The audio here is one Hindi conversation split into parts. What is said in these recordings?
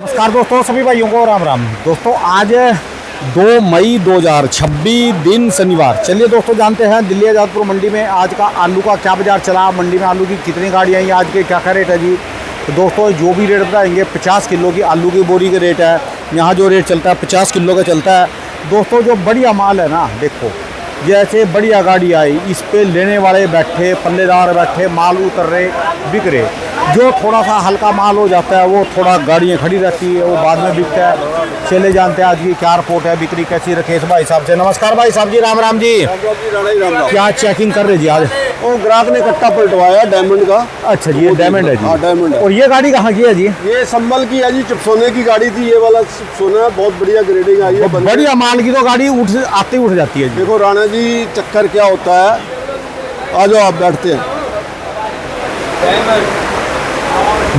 नमस्कार दोस्तों, सभी भाइयों को राम राम। दोस्तों आज 2 मई 2026 दिन शनिवार। चलिए दोस्तों जानते हैं दिल्ली आज़ादपुर मंडी में आज का आलू का क्या बाजार चला, मंडी में आलू की कितनी गाड़ियाँ आई, आज के क्या क्या रेट है जी। तो दोस्तों जो भी रेट बताएंगे 50 किलो की आलू की बोरी का रेट है। यहाँ जो रेट चलता है 50 किलो का चलता है। दोस्तों जो बढ़िया माल है ना, देखो जैसे बढ़िया गाड़ी आई, इस पे लेने वाले बैठे, पल्लेदार बैठे, माल उतर रहे, बिक रहे। जो थोड़ा सा हल्का माल हो जाता है वो थोड़ा गाड़ियाँ खड़ी रहती है, वो बाद में बिकता है। चले जानते हैं आज की क्या रिपोर्ट है, बिक्री कैसी रखे इस भाई साहब से। नमस्कार भाई साहब जी, राम राम जी। राम। क्या चेकिंग कर रहे जी आज? वो ग्राहक ने कट्टा पलटवाया डायमंड का। अच्छा जी, ये डायमंड है जी। हाँ डायमंड है। और ये गाड़ी कहाँ की है जी? ये संभल की है जी, चिपसोने की गाड़ी थी। ये वाला सोना बहुत बढ़िया ग्रेडिंग आई है। बढ़िया माल की तो गाड़ी आते ही उठ जाती है जी। देखो राणा जी चक्कर क्या होता है, आ जाओ आप बैठते हैं।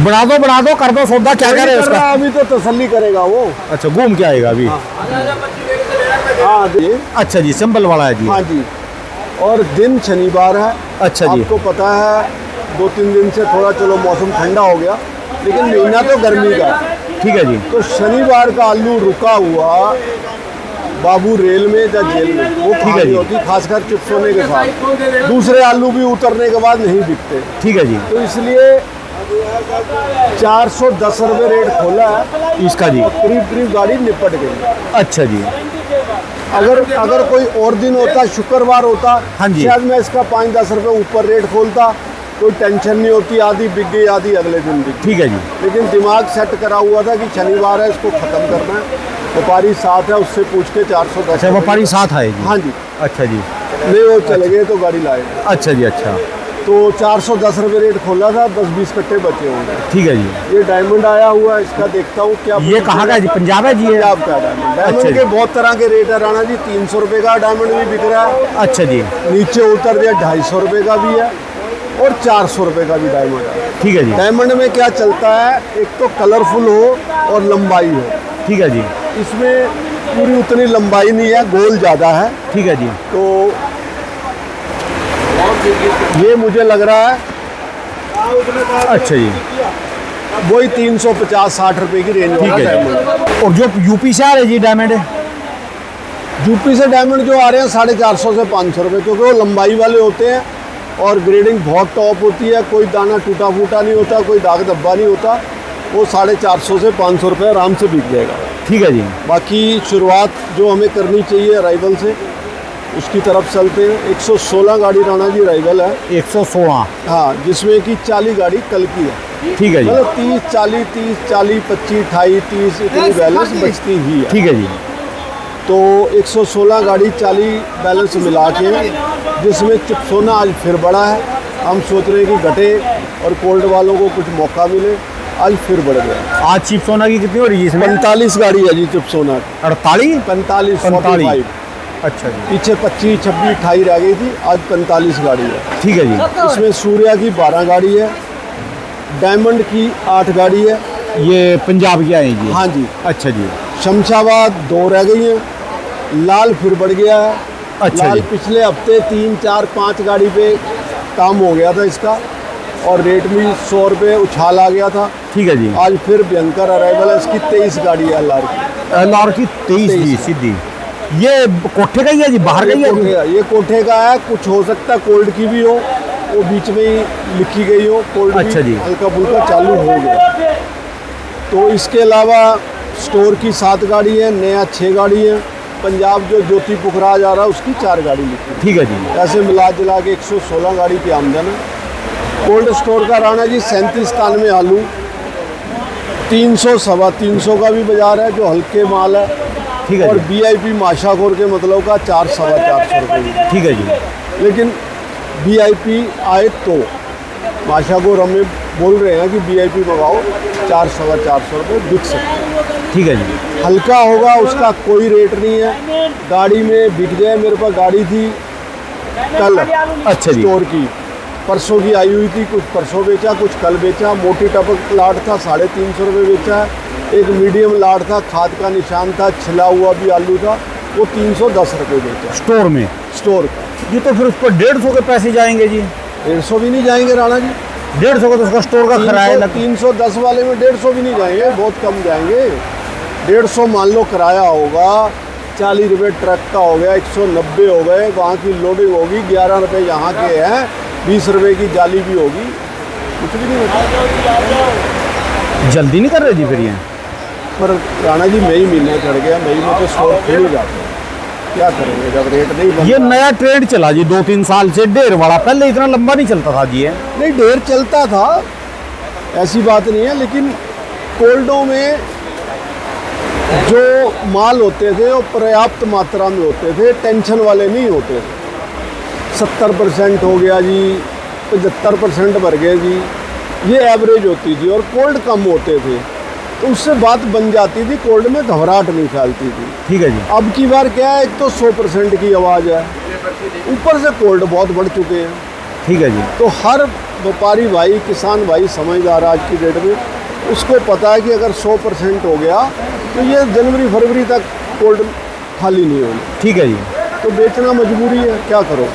बढ़ा दो कर दो सौदा, क्या करे उसका? अभी तो तसल्ली करेगा वो। अच्छा घूम के आएगा अभी। हाँ जी। अच्छा जी, संभल वाला है जी। हाँ जी। और दिन शनिवार है। अच्छा जी। आपको पता है 2-3 दिन से थोड़ा चलो मौसम ठंडा हो गया, लेकिन महीना तो गर्मी का है। ठीक है जी। तो शनिवार का आलू रुका हुआ बाबू रेल में या जेल में, वो ठीक है जी। होती खासकर चिपसोने के साथ। दूसरे आलू भी उतरने के बाद नहीं बिकते। ठीक है जी। तो इसलिए 410 रुपये रेट खोला है इसका जी। करीब गाड़ी निपट गई। अच्छा जी। अगर कोई और दिन होता, शुक्रवार होता, हाँ जी, शायद मैं इसका 5-10 रुपये ऊपर रेट खोलता, कोई टेंशन नहीं होती, आधी बिक गई आधी अगले दिन बिक। ठीक है जी। लेकिन दिमाग सेट करा हुआ था कि शनिवार है, इसको ख़त्म करना है। व्यापारी साथ है, उससे पूछ के 410। अच्छा व्यापारी साथ है जी? हाँ जी। अच्छा जी। नहीं वो चले गए तो गाड़ी लाए। अच्छा जी। अच्छा तो 410 रुपये रेट खोला था, 10-20 कट्टे बचे होंगे। ठीक है जी। ये डायमंड आया हुआ है, इसका देखता हूँ क्या। ये कहाँ का है जी? पंजाब है जी? पंजाब का डायमंड। अच्छा डायमंड जी। के बहुत तरह के रेट है राणा जी। 300 रुपये का डायमंड भी बिक रहा है। अच्छा जी। नीचे उतर दिया 250 रुपये का भी है और 400 रुपये का भी डायमंड है। ठीक है जी। डायमंड में क्या चलता है, एक तो कलरफुल हो और लंबाई हो। ठीक है जी। इसमें पूरी उतनी लंबाई नहीं है, गोल ज़्यादा है। ठीक है जी। तो ये मुझे लग रहा है अच्छा जी। वही 350-60 रुपये की रेंज। ठीक है जी। और जो यूपी से आ रहे जी डायमंड? यूपी से डायमंड जो आ रहे हैं 450 से 500 रुपये, क्योंकि वो लंबाई वाले होते हैं और ग्रेडिंग बहुत टॉप होती है। कोई दाना टूटा फूटा नहीं होता, कोई दाग धब्बा नहीं होता। वो 450 से 500 रुपये आराम से बिक जाएगा। ठीक है जी। बाकी शुरुआत जो हमें करनी चाहिए अराइवल से, उसकी तरफ चलते हैं। 116 गाड़ी राणा जी अराइवल है। 116? हाँ, जिसमें कि 40 गाड़ी कल की है। ठीक है जी। मतलब 30, 40, 30, 40, 25, 28, 30 इतनी बैलेंस बचती ही है। ठीक है जी। तो 116 गाड़ी 40 बैलेंस मिला के, जिसमें चिपसोना आज फिर बड़ा है। हम सोच रहे हैं कि घटे और कोल्ड वालों को कुछ मौका मिले, आज फिर बढ़ गया। आज चिपसोना की कितनी हो रही है इसमें? 45 गाड़ी है जी चिपसोना। 48? 45। अच्छा जी। पीछे 25, 26, 28 रह गई थी, आज 45 गाड़ी है। ठीक है जी। इसमें सूर्या की 12 गाड़ी है, डायमंड की 8 गाड़ी है। ये पंजाब की आई जी? हाँ जी। अच्छा जी। शमशाबाद 2 रह गई हैं। लाल फिर बढ़ गया है। अच्छा लाल जी। पिछले हफ्ते 3, 4, 5 गाड़ी पे काम हो गया था इसका, और रेट भी 100 रुपये उछाल आ गया था। ठीक है जी। आज फिर भयंकर अराइवल है। इसकी 23 गाड़ी है लाल की। लाहौर की 23 जी सीधी। ये कोठे का ही है जी, बाहर का ही है? ये कोठे का है। कुछ हो सकता है कोल्ड की भी हो, वो बीच में ही लिखी गई हो। कोल्ड अच्छा जी। हल्का फुल्का चालू हो गया। तो इसके अलावा स्टोर की 7 गाड़ी है, नया 6 गाड़ी है। पंजाब जो ज्योति पुखराज आ रहा है उसकी 4 गाड़ी लिखी। ठीक है जी। ऐसे मिला जुला के 116 गाड़ी की आमदन है। कोल्ड स्टोर का राणा जी 37-93 आलू, 300, 325 का भी बाजार है जो हल्के माल है। ठीक है। और VIP माशाखोर के मतलब का 400-450 रुपये। ठीक है जी। लेकिन VIP आए तो माशाखोर हमें बोल रहे हैं कि VIP मंगाओ, 400-450 रुपये बिक सकते हैं। ठीक है जी। हल्का होगा उसका कोई रेट नहीं है। गाड़ी में बिक जाए। मेरे पास गाड़ी थी कल। अच्छा जी। स्टोर की परसों की आई हुई थी, कुछ परसों बेचा, कुछ कल बेचा। मोटी टपक लाट था 350 रुपये बेचा है। एक मीडियम लाट था, खाद का निशान था, छिला हुआ भी आलू था, वो 310 रुपये बेचा स्टोर में? स्टोर का। ये तो फिर उस पर 150 के पैसे जाएंगे जी? 150 भी नहीं जाएंगे राणा जी। 150 का तो उसका स्टोर का किराया लग 310 वाले में 150 भी नहीं जाएंगे, बहुत कम जाएंगे। 150 मान लो किराया होगा, 40 रुपये ट्रक का हो गया, 190 हो गए, वहाँ की लोडिंग होगी, 11 रुपये यहाँ के हैं, 20 रुपये की जाली भी होगी, कुछ भी नहीं होता। जल्दी नहीं कर रहे जी फिर ये? पर राणा जी मई महीना चढ़ गया, मई में तो स्टोर खुल ही जाते हैं, क्या करेंगे जब रेट नहीं बन। ये नया ट्रेंड चला जी 2-3 साल से, ढेर वाला, पहले इतना लंबा नहीं चलता था जी ये। नहीं, ढेर चलता था, ऐसी बात नहीं है, लेकिन कोल्डों में जो माल होते थे वो पर्याप्त मात्रा में होते थे, टेंशन वाले नहीं होते थे। 70% हो गया जी, 75% भर गए जी, ये एवरेज होती थी, और कोल्ड कम होते थे, तो उससे बात बन जाती थी, कोल्ड में घबराहट नहीं फैलती थी। ठीक है जी। अब की बार क्या है, एक तो 100% की आवाज़ है, ऊपर से कोल्ड बहुत बढ़ चुके हैं। ठीक है जी। तो हर व्यापारी भाई, किसान भाई समझदार आज की डेट में, उसको पता है कि अगर 100% हो गया तो ये जनवरी फरवरी तक कोल्ड खाली नहीं होगी। ठीक है जी। तो बेचना मजबूरी है, क्या करो,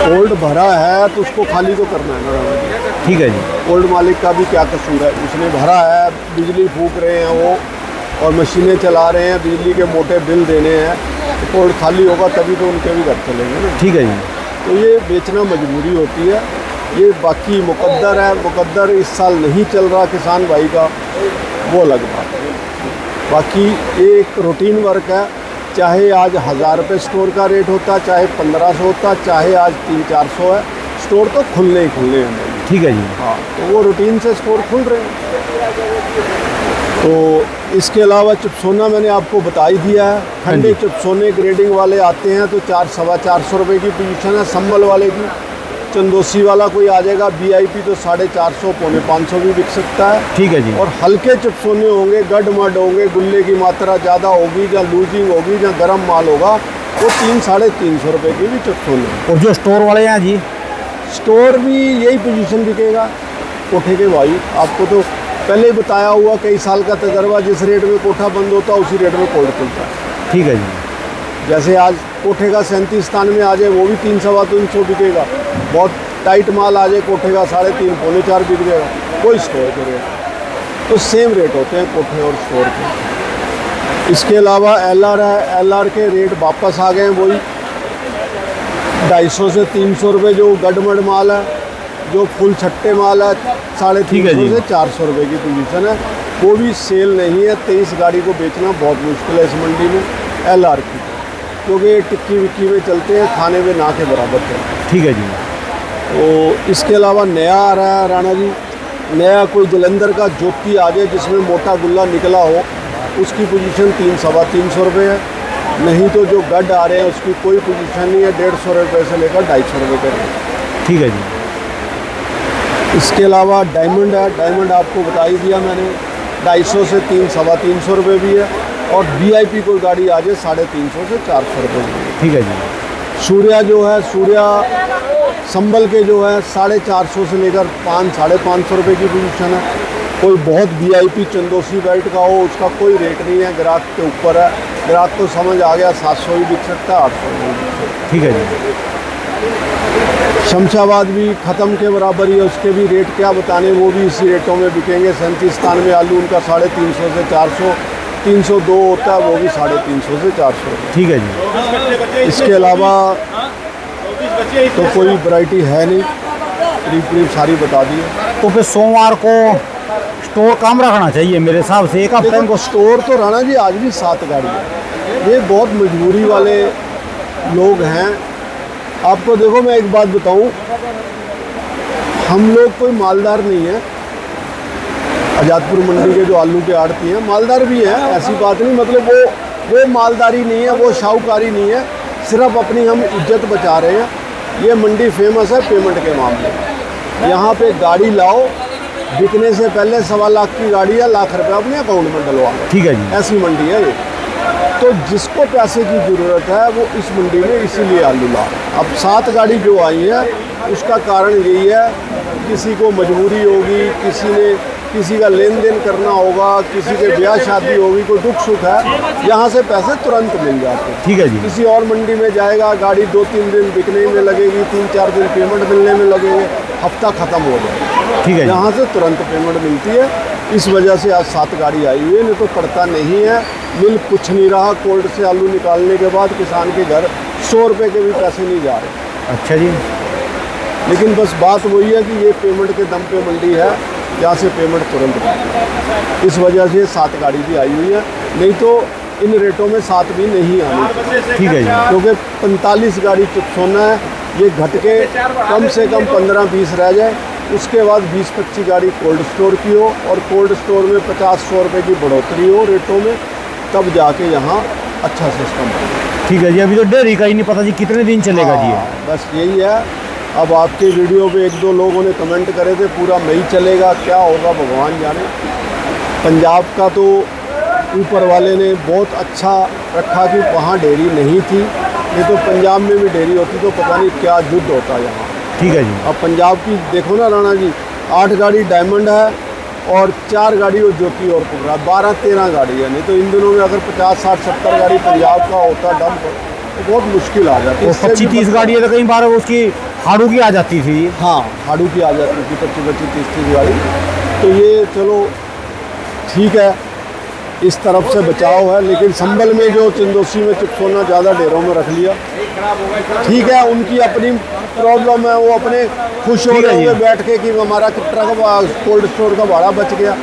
कोल्ड भरा है तो उसको खाली तो करना है ना। ठीक है जी। कोल्ड मालिक का भी क्या कसूर है, उसने भरा है, बिजली फूक रहे हैं वो, और मशीनें चला रहे हैं, बिजली के मोटे बिल देने हैं, तो कोल्ड खाली होगा तभी तो उनके भी घर चलेंगे ना। ठीक है जी। तो ये बेचना मजबूरी होती है, ये बाकी मुकद्दर है, मुकद्दर इस साल नहीं चल रहा किसान भाई का, वो अलग बात है। बाकी एक रूटीन वर्क है, चाहे आज 1000 रुपये स्टोर का रेट होता, चाहे 1500 होता, चाहे आज 300-400 है, स्टोर तो खुलने ही खुलने हैं। ठीक है जी। हाँ, तो वो रूटीन से स्टोर खुल रहे हैं। तो इसके अलावा चिपसोना मैंने आपको बता ही दिया है, ठंडे चिपसोने ग्रेडिंग वाले आते हैं तो 400-450 रुपये की पोजीशन है, संबल वाले की। चंदोसी वाला कोई आ जाएगा VIP तो 450-550 भी बिक सकता है। ठीक है जी। और हल्के चिपसोने होंगे, गड मड होंगे, गुल्ले की मात्रा ज़्यादा होगी, जहाँ लूजिंग होगी, जहाँ गर्म माल होगा, वो 300-350 रुपये की भी चिपसोने। और जो स्टोर वाले हैं जी? स्टोर भी यही पोजीशन बिकेगा कोठे के भाई, आपको तो पहले ही बताया हुआ, कई साल का तजर्बा, जिस रेट में कोठा बंद होता उसी रेट में कोल्ड खुलता है। ठीक है जी। जैसे आज कोठे का 37 में आ जाए, वो भी 300-350 बिकेगा। बहुत टाइट माल आ जाए कोठे का 3.5-4 बिक जाएगा, कोई स्टोर के रेट तो सेम रेट होते हैं कोठे और स्टोर के। इसके अलावा LR है, LR के रेट वापस आ गए हैं, वही 250 से 300 रुपये जो गडमड माल है, जो फुल छट्टे माल है 350 से 400 रुपये की पोजीशन है, वो भी सेल नहीं है। 23 गाड़ी को बेचना बहुत मुश्किल है इस मंडी में LR की, क्योंकि ये टिक्की विक्की में चलते हैं, खाने में ना के बराबर चलते हैं। ठीक है जी। तो इसके अलावा नया आ रहा है राणा जी, नया कोई जलंधर का ज्योति आ जाए जिसमें मोटा गुल्ला निकला हो, उसकी पोजीशन 300-325 रुपये है। नहीं तो जो गड आ रहे हैं उसकी कोई पोजीशन नहीं है, 150 रुपये से लेकर 250 रुपये तक। ठीक है जी। इसके अलावा डायमंड है, डायमंड आपको बता ही दिया मैंने, 250 से 300-325 रुपये भी है, और VIP कोई गाड़ी आ जाए 350 से 400 रुपये। ठीक है जी। सूर्या जो है, सूर्या संबल के जो है 450 से लेकर 500-550 रुपये की पोजीशन है। कोई बहुत VIP चंदोसी बेल्ट का हो, उसका कोई रेट नहीं है, ग्राहक के ऊपर है, ग्राहक तो समझ आ गया 700 भी बिक सकता है, 800 भी बिक सकता है। ठीक है जी। शमशाबाद भी ख़त्म के बराबर ही है, उसके भी रेट क्या बताने, वो भी इसी रेटों में बिकेंगे। 37 में आलू उनका 350 से 400, 302 होता है, वो भी 350 से 400। ठीक है जी। इसके अलावा तो कोई वैरायटी है नहीं, करीब सारी बता दी है। तो फिर सोमवार को स्टोर काम रखना चाहिए मेरे हिसाब से, एक हफ्ते देखो स्टोर तो राणा जी आज भी 7 गाड़ी है, ये बहुत मजबूरी वाले लोग हैं। आपको देखो मैं एक बात बताऊं, हम लोग कोई मालदार नहीं है, आज़ादपुर मंडी के जो आलू के आड़ती हैं मालदार भी हैं, ऐसी बात नहीं, मतलब वो मालदारी नहीं है, वो शाहूकारी नहीं है, सिर्फ अपनी हम इज्जत बचा रहे हैं। ये मंडी फेमस है पेमेंट के मामले में, यहाँ पे गाड़ी लाओ, बिकने से पहले 1.25 लाख की गाड़ी है, लाख रुपये अपने अकाउंट में डलवा लो। ठीक है जी। ऐसी मंडी है ये। तो जिसको पैसे की ज़रूरत है वो इस मंडी में इसीलिए आलू ला। अब 7 गाड़ी जो आई है उसका कारण यही है, किसी को मजबूरी होगी, किसी का लेन देन करना होगा, किसी के ब्याह शादी होगी, कोई दुख सुख है, यहाँ से पैसे तुरंत मिल जाते हैं। ठीक है जी। किसी और मंडी में जाएगा, गाड़ी 2-3 दिन बिकने में लगेगी, 3-4 दिन पेमेंट मिलने में लगेंगे, हफ्ता ख़त्म हो जाए। ठीक है जी। यहाँ से तुरंत पेमेंट मिलती है। इस वजह से आज 7 गाड़ी आई हुई है, नहीं तो पड़ता नहीं है। मिल कुछ नहीं रहा, कोल्ड से आलू निकालने के बाद किसान के घर 100 रुपये के भी पैसे नहीं जा रहे। अच्छा जी। लेकिन बस बात वही है कि ये पेमेंट के दम पे मंडी है, जहाँ से पेमेंट तुरंत मिलती है। इस वजह से 7 गाड़ी भी आई हुई है, नहीं तो इन रेटों में 7 भी नहीं आनी। ठीक है जी। क्योंकि 45 गाड़ी चिप्सोना है, ये घट के कम से कम 15-20 रह जाए। उसके बाद 20-25 गाड़ी कोल्ड स्टोर की हो और कोल्ड स्टोर में 50-100 रुपये की बढ़ोतरी हो रेटों में, तब जाके यहाँ अच्छा सिस्टम हो। ठीक है जी। अभी तो डेयरी का ही नहीं पता जी कितने दिन चलेगा जी ये। हाँ, बस यही है। अब आपके वीडियो पे 1-2 लोगों ने कमेंट करे थे पूरा मई चलेगा, क्या होगा भगवान जाने। पंजाब का तो ऊपर वाले ने बहुत अच्छा रखा कि वहाँ डेयरी नहीं थी, नहीं तो पंजाब में भी डेयरी होती तो पता नहीं क्या युद्ध होता यहाँ। ठीक है जी। अब पंजाब की देखो ना राणा जी, 8 गाड़ी डायमंड है और 4 गाड़ी वो ज्योति और कुबरा, 12-13 गाड़ी है। नहीं तो इन दिनों में अगर 50-60-70 गाड़ी पंजाब का होता डंप तो बहुत मुश्किल आ जाती। 25-30 गाड़ी है तो कई बार उसकी हाड़ू की आ जाती थी। हाँ, हाड़ू की आ जाती थी 25-30 गाड़ी। तो ये चलो ठीक है, इस तरफ से बचाव है। लेकिन संभल में जो चिंदोसी में चिप्सोना ज़्यादा डेरों में रख लिया, ठीक है, उनकी अपनी प्रॉब्लम है, वो अपने खुश हो रहे होंगे बैठ के कि हमारा ट्रक कोल्ड स्टोर का भाड़ा बच गया।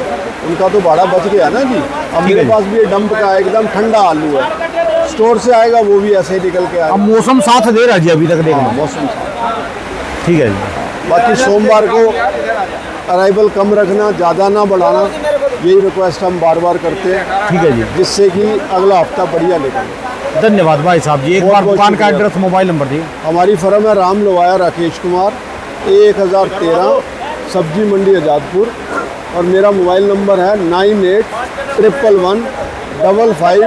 उनका तो भाड़ा बच गया ना जी। अब मेरे पास भी ये डंप का एकदम ठंडा आलू है, स्टोर से आएगा वो भी ऐसे ही निकल के आएगा। अब मौसम साथ दे रहा जी अभी तक देखना। मौसम ठीक है जी। बाकी सोमवार को अराइवल कम रखना, ज़्यादा ना बढ़ाना, यही रिक्वेस्ट हम बार बार करते हैं। ठीक है जी। जिससे कि अगला हफ्ता बढ़िया निकले। धन्यवाद भाई साहब जी। एक बार बहुत दुकान का शुक्रिया। एड्रेस मोबाइल नंबर दिए। हमारी फर्म है राम लोवाया राकेश कुमार, 1013 सब्जी मंडी आज़ादपुर, और मेरा मोबाइल नंबर है 9811 55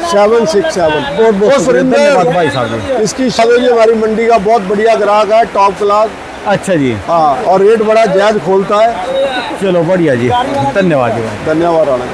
767। बहुत बहुत शुक्रिया। धन्यवाद भाई साहब जी। इसकी शादी जी हमारी मंडी का बहुत बढ़िया ग्राहक है, टॉप क्लास। अच्छा जी। हाँ, और रेट बड़ा जायज़ खोलता है। चलो बढ़िया जी। धन्यवाद जी। धन्यवाद राणा।